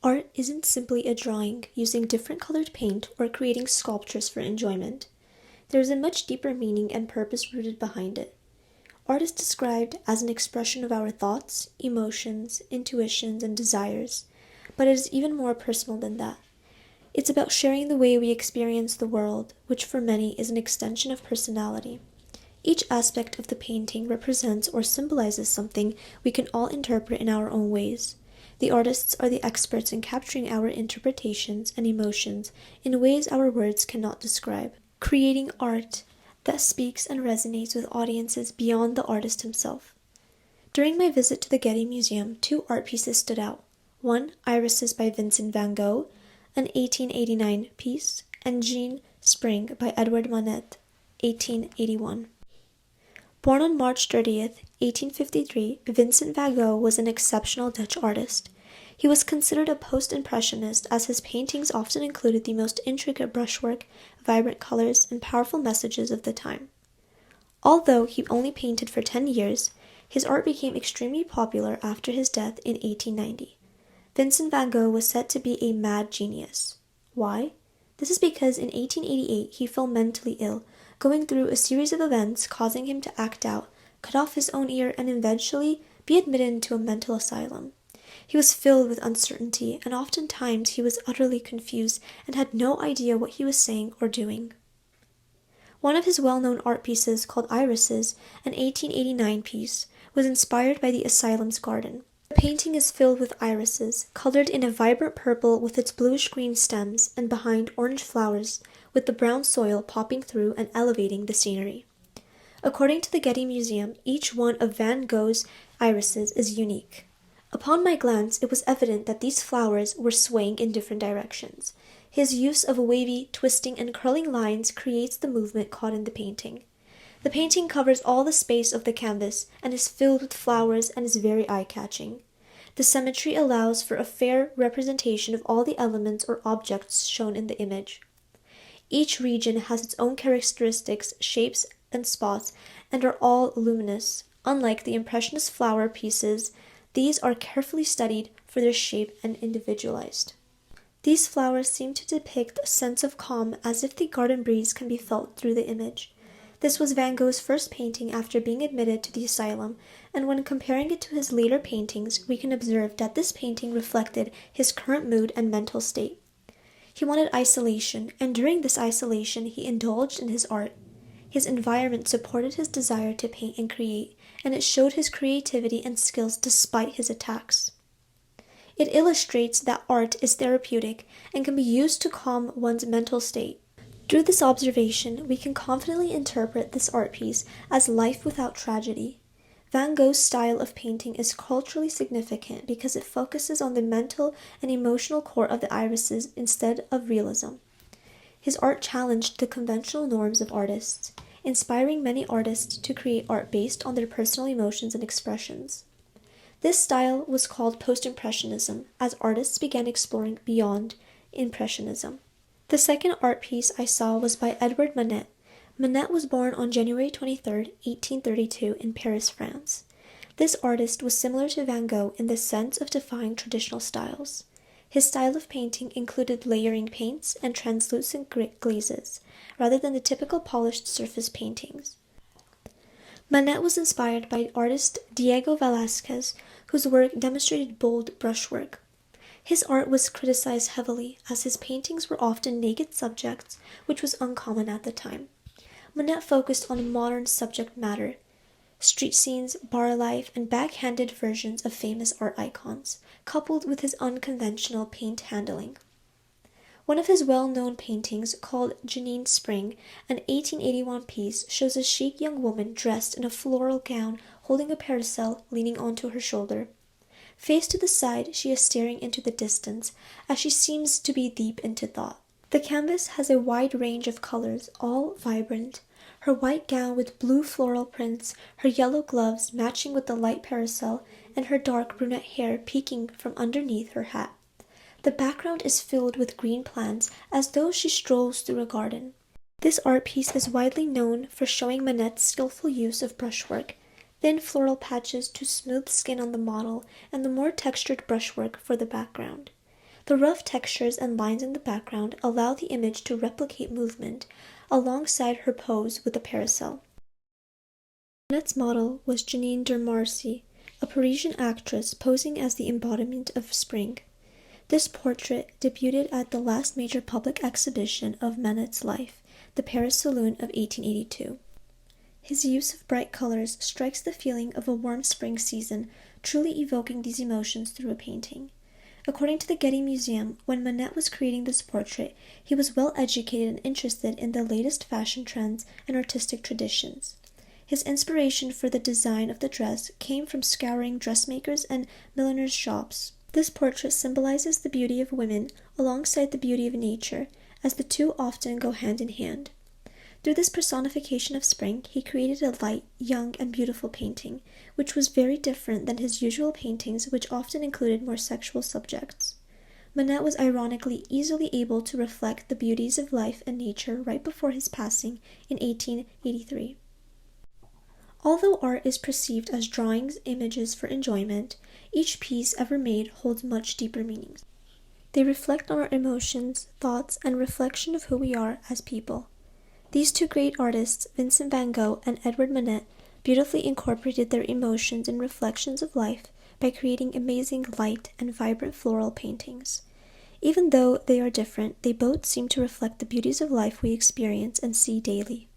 Art isn't simply a drawing using different colored paint or creating sculptures for enjoyment. There is a much deeper meaning and purpose rooted behind it. Art is described as an expression of our thoughts, emotions, intuitions, and desires, but it is even more personal than that. It's about sharing the way we experience the world, which for many is an extension of personality. Each aspect of the painting represents or symbolizes something we can all interpret in our own ways. The artists are the experts in capturing our interpretations and emotions in ways our words cannot describe, creating art that speaks and resonates with audiences beyond the artist himself. During my visit to the Getty Museum, two art pieces stood out. One, Irises by Vincent van Gogh, an 1889 piece, and Jean Spring by Edward Manet, 1881. Born on March 30th, 1853, Vincent van Gogh was an exceptional Dutch artist. He was considered a post-impressionist as his paintings often included the most intricate brushwork, vibrant colors, and powerful messages of the time. Although he only painted for 10 years, his art became extremely popular after his death in 1890. Vincent van Gogh was said to be a mad genius. Why? This is because in 1888 he fell mentally ill, going through a series of events causing him to act out, cut off his own ear, and eventually be admitted into a mental asylum. He was filled with uncertainty, and oftentimes he was utterly confused and had no idea what he was saying or doing. One of his well-known art pieces, called Irises, an 1889 piece, was inspired by the asylum's garden. The painting is filled with irises, colored in a vibrant purple with its bluish-green stems, and behind orange flowers, with the brown soil popping through and elevating the scenery. According to the Getty Museum, each one of Van Gogh's irises is unique. Upon my glance, it was evident that these flowers were swaying in different directions. His use of wavy, twisting, and curling lines creates the movement caught in the painting. The painting covers all the space of the canvas and is filled with flowers and is very eye-catching. The symmetry allows for a fair representation of all the elements or objects shown in the image. Each region has its own characteristics, shapes, and spots, and are all luminous. Unlike the Impressionist flower pieces, these are carefully studied for their shape and individualized. These flowers seem to depict a sense of calm, as if the garden breeze can be felt through the image. This was Van Gogh's first painting after being admitted to the asylum, and when comparing it to his later paintings, we can observe that this painting reflected his current mood and mental state. He wanted isolation, and during this isolation he indulged in his art. His environment supported his desire to paint and create, and it showed his creativity and skills despite his attacks. It illustrates that art is therapeutic and can be used to calm one's mental state. Through this observation, we can confidently interpret this art piece as life without tragedy. Van Gogh's style of painting is culturally significant because it focuses on the mental and emotional core of the irises instead of realism. His art challenged the conventional norms of artists, inspiring many artists to create art based on their personal emotions and expressions. This style was called post-impressionism, as artists began exploring beyond impressionism. The second art piece I saw was by Edward Manet. Manet was born on January 23, 1832, in Paris, France. This artist was similar to Van Gogh in the sense of defying traditional styles. His style of painting included layering paints and translucent glazes, rather than the typical polished surface paintings. Manet was inspired by artist Diego Velázquez, whose work demonstrated bold brushwork. His art was criticized heavily, as his paintings were often naked subjects, which was uncommon at the time. Manet focused on modern subject matter, street scenes, bar life, and backhanded versions of famous art icons, coupled with his unconventional paint handling. One of his well-known paintings, called Jean Spring, an 1881 piece, shows a chic young woman dressed in a floral gown holding a parasol leaning onto her shoulder. Face to the side, she is staring into the distance, as she seems to be deep into thought. The canvas has a wide range of colors, all vibrant. Her white gown with blue floral prints, her yellow gloves matching with the light parasol, and her dark brunette hair peeking from underneath her hat. The background is filled with green plants, as though she strolls through a garden. This art piece is widely known for showing Manet's skillful use of brushwork, thin floral patches to smooth skin on the model, and the more textured brushwork for the background. The rough textures and lines in the background allow the image to replicate movement alongside her pose with the parasol. Manet's model was Janine de Marcy, a Parisian actress posing as the embodiment of spring. This portrait debuted at the last major public exhibition of Manet's life, the Paris Saloon of 1882. His use of bright colors strikes the feeling of a warm spring season, truly evoking these emotions through a painting. According to the Getty Museum, when Manet was creating this portrait, he was well educated and interested in the latest fashion trends and artistic traditions. His inspiration for the design of the dress came from scouring dressmakers' and milliners' shops. This portrait symbolizes the beauty of women alongside the beauty of nature, as the two often go hand in hand. Through this personification of spring, he created a light, young, and beautiful painting, which was very different than his usual paintings, which often included more sexual subjects. Manet was ironically easily able to reflect the beauties of life and nature right before his passing in 1883. Although art is perceived as drawings, images for enjoyment, each piece ever made holds much deeper meanings. They reflect on our emotions, thoughts, and reflection of who we are as people. These two great artists, Vincent van Gogh and Edward Manet, beautifully incorporated their emotions and reflections of life by creating amazing light and vibrant floral paintings. Even though they are different, they both seem to reflect the beauties of life we experience and see daily.